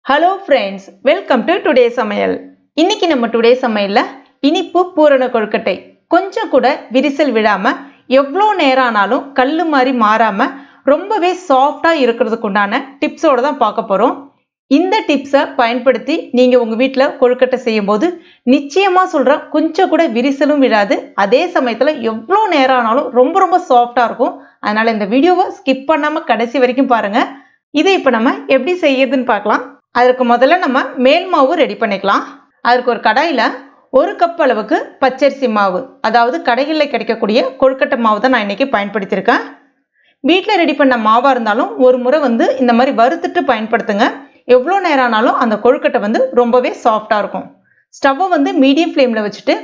Hello friends, welcome to today சமையல். இன்னைக்கு நம்ம டுடே சமையல்ல இனிப்பு பூரண கொழுக்கட்டை கொஞ்சம் கூட விரிசல் விழாம எவ்வளோ நேரம் ஆனாலும் கல் மாதிரி மாறாம ரொம்பவே சாஃப்டா இருக்கிறதுக்கு உண்டான டிப்ஸோட தான் பார்க்க போறோம். இந்த டிப்ஸை பயன்படுத்தி நீங்க உங்க வீட்டில் கொழுக்கட்டை செய்யும் போது நிச்சயமா சொல்றேன், கொஞ்சம் கூட விரிசலும் விழாது. அதே சமயத்துல எவ்வளோ நேரம் ஆனாலும் ரொம்ப ரொம்ப சாஃப்டா இருக்கும். அதனால இந்த வீடியோவை ஸ்கிப் பண்ணாம கடைசி வரைக்கும் பாருங்க. இதை இப்போ நம்ம எப்படி செய்யறதுன்னு பார்க்கலாம். அதற்கு முதல்ல நம்ம மேல் மாவு ரெடி பண்ணிக்கலாம். அதற்கு ஒரு கடாயில் 1 கப் அளவுக்கு பச்சரிசி மாவு, அதாவது கடைகளில் கிடைக்கக்கூடிய கொழுக்கட்டை மாவு தான் நான் இன்னைக்கு பயன்படுத்தியிருக்கேன். வீட்டில் ரெடி பண்ண மாவாக இருந்தாலும் ஒரு முறை இந்த மாதிரி வறுத்துட்டு பயன்படுத்துங்க. எவ்வளோ நேரம் ஆனாலும் அந்த கொழுக்கட்டை ரொம்பவே சாஃப்டாக இருக்கும். ஸ்டவ்வை மீடியம் ஃப்ளேமில் வச்சுட்டு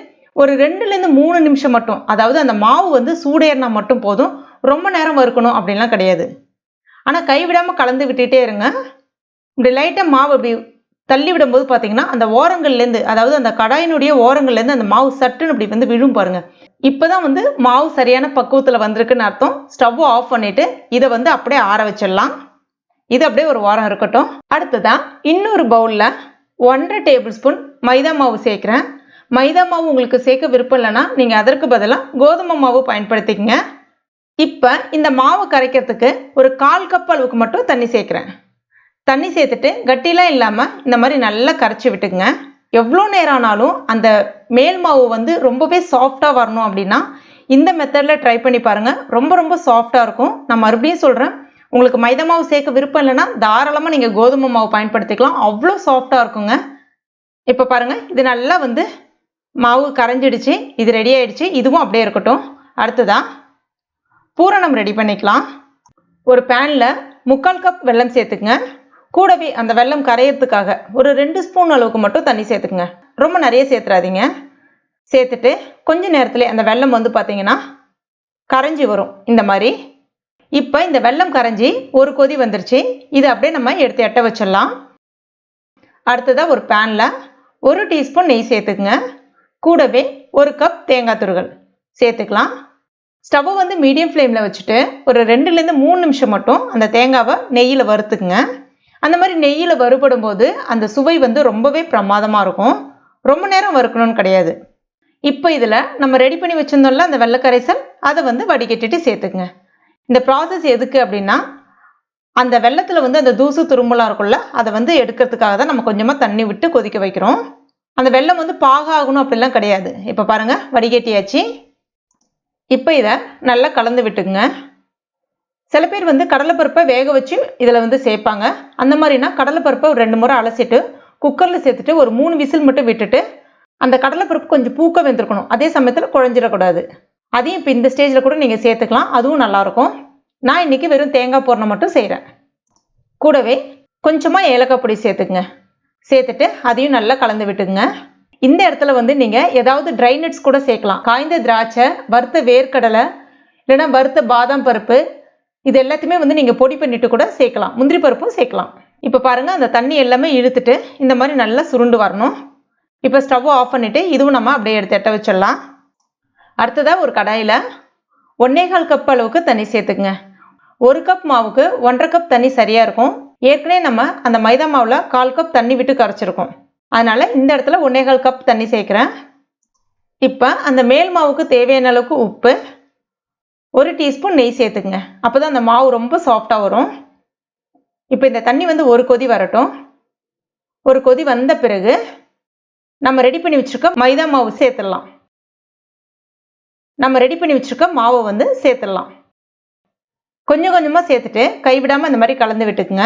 ஒரு 2லேருந்து 3 நிமிஷம் மட்டும், அதாவது அந்த மாவு சூடேறினா மட்டும் போதும். ரொம்ப நேரம் வறுக்கணும் அப்படின்லாம் கிடையாது. ஆனால் கைவிடாமல் கலந்து விட்டுட்டே இருங்க. இப்படி லைட்டாக மாவு இப்படி தள்ளி விடும்போது பார்த்தீங்கன்னா அந்த ஓரங்கள்லேருந்து, அதாவது அந்த கடாயினுடைய ஓரங்கள்லேருந்து அந்த மாவு சட்டுன்னு இப்படி விழும் பாருங்க. இப்போதான் மாவு சரியான பக்குவத்தில் வந்திருக்குன்னு அர்த்தம். ஸ்டவ்வை ஆஃப் பண்ணிட்டு இதை அப்படியே ஆற வச்சிடலாம். இது அப்படியே ஒரு வாரம் இருக்கட்டும். அடுத்ததான் இன்னொரு பவுலில் 1½ டேபிள் ஸ்பூன் மைதா மாவு சேர்க்குறேன். மைதா மாவு உங்களுக்கு சேர்க்க விருப்பம் இல்லைன்னா நீங்கள் அதற்கு பதிலாக கோதுமை மாவு பயன்படுத்திக்கங்க. இப்போ இந்த மாவு கரைக்கிறதுக்கு ஒரு 1/4 கப் அளவுக்கு மட்டும் தண்ணி சேர்க்குறேன். தண்ணி சேர்த்துட்டு கட்டிலாம் இல்லாமல் இந்த மாதிரி நல்லா கரைச்சி விட்டுக்குங்க. எவ்வளோ நேரம் ஆனாலும் அந்த மேல் மாவு ரொம்பவே சாஃப்டாக வரணும் அப்படின்னா இந்த மெத்தடில் ட்ரை பண்ணி பாருங்கள். ரொம்ப ரொம்ப சாஃப்டாக இருக்கும். நான் மறுபடியும் சொல்கிறேன், உங்களுக்கு மைதா மாவு சேர்க்க விருப்பம் இல்லைன்னா தாராளமாக நீங்கள் கோதுமை மாவு பயன்படுத்திக்கலாம். அவ்வளோ சாஃப்டாக இருக்குங்க. இப்போ பாருங்கள், இது நல்லா மாவு கரைஞ்சிடுச்சு. இது ரெடி ஆயிடுச்சு. இதுவும் அப்படியே இருக்கட்டும். அடுத்ததான் பூரணம் ரெடி பண்ணிக்கலாம். ஒரு பேனில் 3/4 கப் வெல்லம் சேர்த்துக்குங்க. கூடவே அந்த வெல்லம் கரையிறதுக்காக ஒரு 2 ஸ்பூன் அளவுக்கு மட்டும் தண்ணி சேர்த்துக்குங்க. ரொம்ப நிறைய சேர்த்துறாதீங்க. சேர்த்துட்டு கொஞ்ச நேரத்துல அந்த வெல்லம் பார்த்தீங்கன்னா கரைஞ்சி வரும் இந்த மாதிரி. இப்போ இந்த வெல்லம் கரைஞ்சி ஒரு கொதி வந்துருச்சு. இது அப்படியே நம்ம எடுத்து எட்ட வச்சிடலாம். அடுத்ததாக ஒரு பேனில் 1 டீஸ்பூன் நெய் சேர்த்துக்குங்க. கூடவே 1 கப் தேங்காய் துருவல் சேர்த்துக்கலாம். ஸ்டவ்வை மீடியம் ஃப்ளேமில் வச்சுட்டு ஒரு 2லேருந்து 3 நிமிஷம் மட்டும் அந்த தேங்காவை நெய்யில் வறுத்துக்குங்க. அந்த மாதிரி நெய்யில் வறுபடும் போது அந்த சுவை ரொம்பவே பிரமாதமாக இருக்கும். ரொம்ப நேரம் வறுக்கணும்னு கிடையாது. இப்போ இதில் நம்ம ரெடி பண்ணி வச்சுருந்தோம்ல அந்த வெள்ளைக்கரைசல், அதை வடிகட்டிட்டு சேர்த்துக்குங்க. இந்த ப்ராசஸ் எதுக்கு அப்படின்னா, அந்த வெள்ளத்தில் அந்த தூசு துரும்பலாம் இருக்கும்ல, அதை எடுக்கிறதுக்காக தான் நம்ம கொஞ்சமாக தண்ணி விட்டு கொதிக்க வைக்கிறோம். அந்த வெல்லம் பாகாகணும் அப்படிலாம் கிடையாது. இப்போ பாருங்கள், வடிகட்டியாச்சு. இப்போ இதை நல்லா கலந்து விட்டுக்குங்க. சில பேர் கடலைப்பருப்பை வேக வச்சு இதில் சேர்ப்பாங்க. அந்த மாதிரினா கடலைப்பருப்பை ஒரு 2 முறை அலசிட்டு குக்கரில் சேர்த்துட்டு ஒரு 3 விசில் மட்டும் விட்டுட்டு, அந்த கடலைப்பருப்பு கொஞ்சம் பூக்க வெந்திருக்கணும். அதே சமயத்தில் குழஞ்சிடக்கூடாது. அதையும் இப்போ இந்த ஸ்டேஜில் கூட நீங்கள் சேர்த்துக்கலாம். அதுவும் நல்லாயிருக்கும். நான் இன்றைக்கி வெறும் தேங்காய் பூரணம் மட்டும் செய்கிறேன். கூடவே கொஞ்சமாக ஏலக்காய் பொடி சேர்த்துக்குங்க. சேர்த்துட்டு அதையும் நல்லா கலந்து விட்டுக்குங்க. இந்த இடத்துல நீங்கள் ஏதாவது ட்ரை நட்ஸ் கூட சேர்க்கலாம். காய்ந்த திராட்சை, வறுத்த வேர்க்கடலை, இல்லைன்னா வறுத்த பாதாம் பருப்பு, இது எல்லாத்தையுமே நீங்கள் பொடி பண்ணிட்டு கூட சேர்க்கலாம். முந்திரி பருப்பும் சேர்க்கலாம். இப்போ பாருங்கள், அந்த தண்ணி எல்லாமே இழுத்துட்டு இந்த மாதிரி நல்லா சுருண்டு வரணும். இப்போ ஸ்டவ்வை ஆஃப் பண்ணிவிட்டு இதுவும் நம்ம அப்படியே எடுத்து எட்ட வச்சிடலாம். அடுத்ததாக ஒரு கடாயில் 1¼ கப் அளவுக்கு தண்ணி சேர்த்துக்குங்க. 1 கப் மாவுக்கு 1½ கப் தண்ணி சரியாக இருக்கும். ஏற்கனவே நம்ம அந்த மைதா மாவில் 1/4 கப் தண்ணி விட்டு கரைச்சிருக்கோம். அதனால் இந்த இடத்துல 1¼ கப் தண்ணி சேர்க்குறேன். இப்போ அந்த மேல் மாவுக்கு தேவையான அளவுக்கு உப்பு, 1 டீஸ்பூன் நெய் சேர்த்துக்குங்க. அப்போ தான் அந்த மாவு ரொம்ப சாஃப்டாக வரும். இப்போ இந்த தண்ணி ஒரு கொதி வரட்டும். ஒரு கொதி வந்த பிறகு நம்ம ரெடி பண்ணி வச்சுருக்க மைதா மாவு சேர்த்துடலாம். நம்ம ரெடி பண்ணி வச்சுருக்க மாவை சேர்த்துடலாம். கொஞ்சம் கொஞ்சமாக சேர்த்துட்டு கைவிடாமல் இந்த மாதிரி கலந்து விட்டுக்குங்க.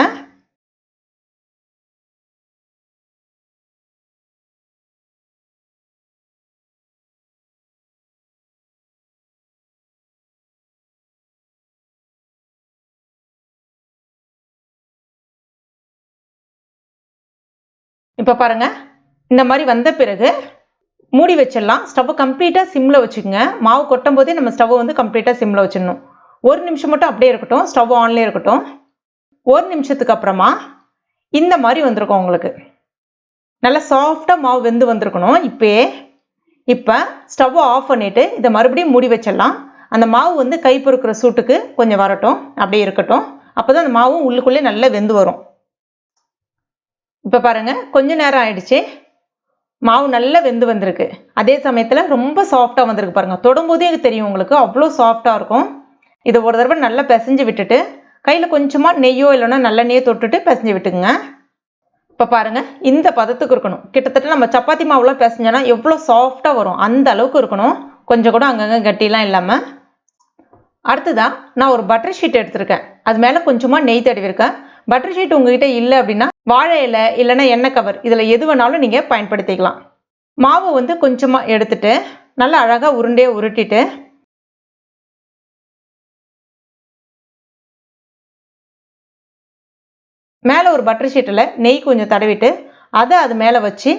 இப்போ பாருங்கள், இந்த மாதிரி வந்த பிறகு மூடி வச்சிடலாம். ஸ்டவ்வை கம்ப்ளீட்டாக சிம்மில் வச்சுக்கோங்க. மாவு கொட்டும் போதே நம்ம ஸ்டவ்வை கம்ப்ளீட்டாக சிம்மில் வச்சிடணும். 1 நிமிஷம் மட்டும் அப்படியே இருக்கட்டும். ஸ்டவ் ஆன்லேயே இருக்கட்டும். 1 நிமிஷத்துக்கு அப்புறமா இந்த மாதிரி வந்திருக்கும். உங்களுக்கு நல்லா சாஃப்டாக மாவு வெந்து வந்திருக்கணும். இப்போ ஸ்டவ்வை ஆஃப் பண்ணிவிட்டு இதை மறுபடியும் மூடி வச்சிடலாம். அந்த மாவு கை பொறுக்கிற சூட்டுக்கு கொஞ்சம் வரட்டும், அப்படியே இருக்கட்டும். அப்போ தான் அந்த மாவும் உள்ளுக்குள்ளே நல்லா வெந்து வரும். இப்போ இப்போ பாருங்கள் கொஞ்ச நேரம் ஆயிடுச்சு. மாவு நல்லா வெந்து வந்திருக்கு. அதே சமயத்தில் ரொம்ப சாஃப்டாக வந்திருக்கு பாருங்கள். தொடும்போதே தெரியும் உங்களுக்கு, அவ்வளோ சாஃப்டாக இருக்கும். இதை ஒரு தடவை நல்லா பிசைஞ்சு விட்டுட்டு கையில் கொஞ்சமாக நெய்யோ இல்லைன்னா நல்லெண்ணெய்யோ தொட்டுட்டு பிசைஞ்சு விட்டுக்குங்க. இப்போ பாருங்கள் இந்த பதத்துக்கு இருக்கணும். கிட்டத்தட்ட நம்ம சப்பாத்தி மாவுலாம் பிசைஞ்சோன்னா எவ்வளோ சாஃப்டாக வரும் அந்த அளவுக்கு இருக்கணும். கொஞ்சம் கூட அங்கங்கே கட்டிலாம் இல்லாமல். அடுத்ததான் நான் ஒரு பட்டர் ஷீட் எடுத்திருக்கேன். அது மேலே கொஞ்சமாக நெய் தடவிருக்கேன். பட்டர் ஷீட் உங்ககிட்ட இல்லை அப்படின்னா வாழை இலை இல்லைன்னா எண்ணெய் கவர் இதில் எது வேணாலும் நீங்கள் பயன்படுத்திக்கலாம். மாவு வந்து கொஞ்சமாக எடுத்துட்டு நல்லா அழகாக உருண்டையை உருட்டிட்டு மேலே ஒரு பட்டர் ஷீட்டில் நெய் கொஞ்சம் தடவிட்டு அதை அது மேலே வச்சு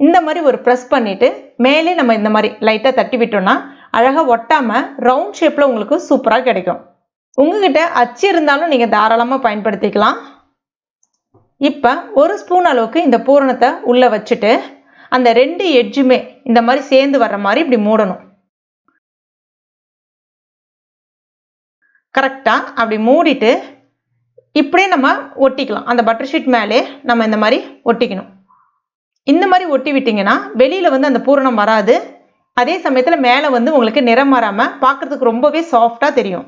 இந்த மாதிரி ஒரு ப்ரெஸ் பண்ணிவிட்டு மேலே நம்ம இந்த மாதிரி லைட்டாக தட்டி விட்டோம்னா அழகாக ஒட்டாமல் ரவுண்ட் ஷேப்பில் உங்களுக்கு சூப்பராக கிடைக்கும். உங்ககிட்ட அச்சு இருந்தாலும் நீங்கள் தாராளமாக பயன்படுத்திக்கலாம். இப்போ ஒரு ஸ்பூன் அளவுக்கு இந்த பூரணத்தை உள்ளே வச்சுட்டு அந்த 2 எட்ஜுமே இந்த மாதிரி சேர்ந்து வர்ற மாதிரி இப்படி மூடணும். கரெக்டாக அப்படி மூடிட்டு இப்படியே நம்ம ஒட்டிக்கலாம். அந்த பட்டர் ஷீட் மேலே நம்ம இந்த மாதிரி ஒட்டிக்கணும். இந்த மாதிரி ஒட்டி விட்டிங்கன்னா வெளியில் வந்து அந்த பூரணம் வராது. அதே சமயத்தில் மேலே வந்து உங்களுக்கு நிறம் மாறாமல் பார்க்குறதுக்கு ரொம்பவே சாஃப்டாக தெரியும்.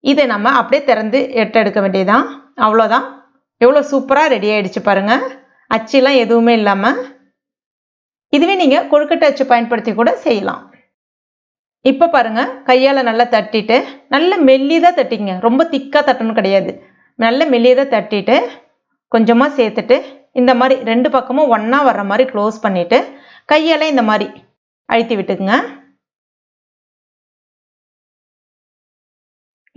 இதை நம்ம அப்படியே திறந்து எடுக்க வேண்டியதுதான். அவ்வளோதான். எவ்வளோ சூப்பராக ரெடி ஆகிடுச்சு பாருங்கள். அச்சுலாம் எதுவுமே இல்லாமல். இதுவே நீங்கள் கொழுக்கட்டை அச்சு பயன்படுத்தி கூட செய்யலாம். இப்போ பாருங்கள் கையால் நல்லா தட்டிட்டு நல்ல மெல்லியதாக தட்டிங்க. ரொம்ப திக்காக தட்டணும் கிடையாது. நல்ல மெல்லியதாக தட்டிட்டு கொஞ்சமாக சேர்த்துட்டு இந்த மாதிரி 2 பக்கமும் ஒன்றா வர்ற மாதிரி க்ளோஸ் பண்ணிவிட்டு கையால் இந்த மாதிரி அழுத்தி விட்டுக்குங்க.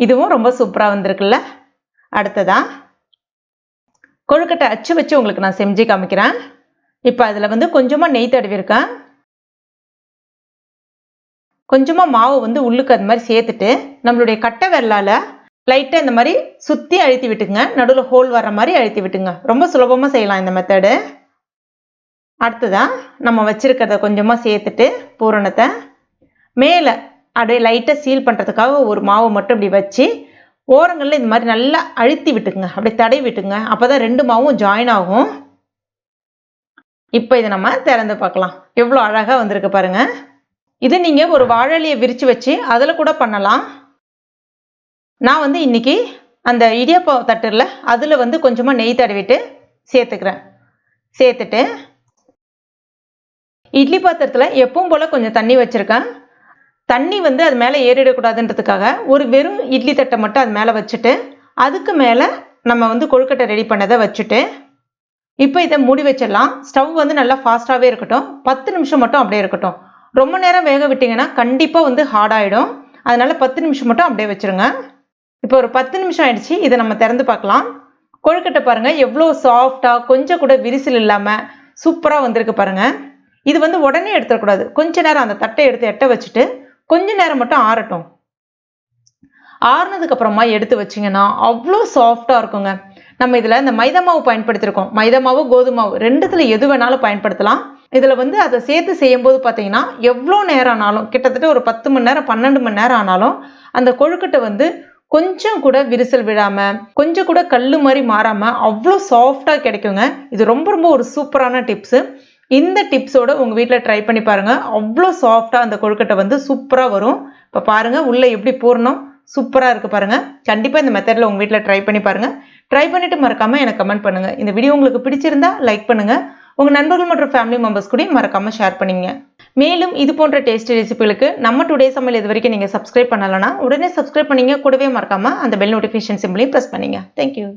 இதுவும் ரொம்ப சூப்பராக வந்திருக்குல்ல. அடுத்ததா கொழுக்கட்டை அச்சு வச்சு உங்களுக்கு நான் செஞ்சு காமிக்கிறேன். இப்போ அதில் வந்து கொஞ்சமாக நெய் தடவிருக்கேன். கொஞ்சமாக மாவு வந்து உள்ளுக்கு அது மாதிரி சேர்த்துட்டு நம்மளுடைய கட்டை விரலால் லைட்டாக இந்த மாதிரி சுற்றி அழுத்தி விட்டுங்க. நடுவில் ஹோல் வர்ற மாதிரி அழுத்தி விட்டுங்க. ரொம்ப சுலபமாக செய்யலாம் இந்த மெத்தடு. அடுத்ததான் நம்ம வச்சுருக்கிறத கொஞ்சமாக சேர்த்துட்டு பூரணத்தை மேலே அப்படியே லைட்டாக சீல் பண்ணுறதுக்காக ஒரு மாவு மட்டும் இப்படி வச்சு ஓரங்களில் இந்த மாதிரி நல்லா அழுத்தி விட்டுக்குங்க. அப்படியே தடவி விட்டுங்க. அப்போ தான் 2 மாவும் ஜாயின் ஆகும். இப்போ இதை நம்ம திறந்து பார்க்கலாம். எவ்வளோ அழகாக வந்திருக்கு பாருங்கள். இது நீங்கள் ஒரு வாழலையை விரித்து வச்சு அதில் கூட பண்ணலாம். நான் வந்து இன்றைக்கி அந்த இடியாப்ப தட்டில் அதில் வந்து கொஞ்சமாக நெய் தடவிட்டு சேர்த்துக்கிறேன். சேர்த்துட்டு இட்லி பாத்திரத்தில் எப்பவும் போல் கொஞ்சம் தண்ணி வச்சுருக்கேன். தண்ணி வந்து அது மேலே ஏறிடக்கூடாதுன்றதுக்காக ஒரு வெறும் இட்லி தட்டை மட்டும் அது மேலே வச்சுட்டு அதுக்கு மேலே நம்ம வந்து கொழுக்கட்டை ரெடி பண்ணதை வச்சுட்டு இப்போ இதை மூடி வச்சிடலாம். ஸ்டவ் வந்து நல்லா ஃபாஸ்ட்டாகவே இருக்கட்டும். 10 நிமிஷம் மட்டும் அப்படியே இருக்கட்டும். ரொம்ப நேரம் வேக விட்டிங்கன்னா கண்டிப்பாக வந்து ஹார்டாகிடும். அதனால் 10 நிமிஷம் மட்டும் அப்படியே வச்சுருங்க. இப்போ ஒரு 10 நிமிஷம் ஆயிடுச்சு. இதை நம்ம திறந்து பார்க்கலாம். கொழுக்கட்டை பாருங்கள் எவ்வளோ சாஃப்டாக கொஞ்சம் கூட விரிசல் இல்லாமல் சூப்பராக வந்திருக்கு பாருங்கள். இது வந்து உடனே எடுத்துடக்கூடாது. கொஞ்ச நேரம் அந்த தட்டை எடுத்து எட்ட வச்சுட்டு கொஞ்ச நேரம் மட்டும் ஆறட்டும். ஆறுனதுக்கு அப்புறமா எடுத்து வச்சிங்கன்னா அவ்வளோ சாஃப்டாக இருக்குங்க. நம்ம இதில் இந்த மைதா மாவு பயன்படுத்தியிருக்கோம். மைதா மாவு கோதுமை மாவு ரெண்டுத்தில் எது வேணாலும் பயன்படுத்தலாம். இதில் வந்து அதை சேர்த்து செய்யும்போது பார்த்தீங்கன்னா எவ்வளோ நேரம் ஆனாலும் கிட்டத்தட்ட ஒரு 10 மணி நேரம் 12 மணி நேரம் ஆனாலும் அந்த கொழுக்கட்டை வந்து கொஞ்சம் கூட விரிசல் விழாமல் கொஞ்சம் கூட கல் மாதிரி மாறாமல் அவ்வளோ சாஃப்டாக கிடைக்குங்க. இது ரொம்ப ரொம்ப ஒரு சூப்பரான டிப்ஸு. இந்த டிப்ஸோட உங்கள் வீட்டில் ட்ரை பண்ணி பாருங்கள். அவ்வளோ சாஃப்டாக அந்த கொழுக்கட்டை வந்து சூப்பராக வரும். இப்போ பாருங்கள் உள்ளே எப்படி பூரணம் சூப்பராக இருக்குது பாருங்கள். கண்டிப்பாக இந்த மெத்தடில் உங்கள் வீட்டில் ட்ரை பண்ணி பாருங்கள். ட்ரை பண்ணிவிட்டு மறக்காமல் எனக்கு கமெண்ட் பண்ணுங்கள். இந்த வீடியோ உங்களுக்கு பிடிச்சிருந்தா லைக் பண்ணுங்கள். உங்கள் நண்பர்கள் மற்றும் ஃபேமிலி மெம்பர்ஸ் கூட மறக்காமல் ஷேர் பண்ணிங்க. மேலும் இது போன்ற டேஸ்டி ரெசிபிகளுக்கு நம்ம டுடே சமையல் இது வரைக்கும் நீங்கள் சப்ஸ்கிரைப் பண்ணலைன்னா உடனே சப்ஸ்கிரைப் பண்ணிங்க. கூடவே மறக்காமல் அந்த பெல் நோட்டிஃபிகேஷன் சிம்பிளையும் ப்ரெஸ் பண்ணிங்க. தேங்க்யூ.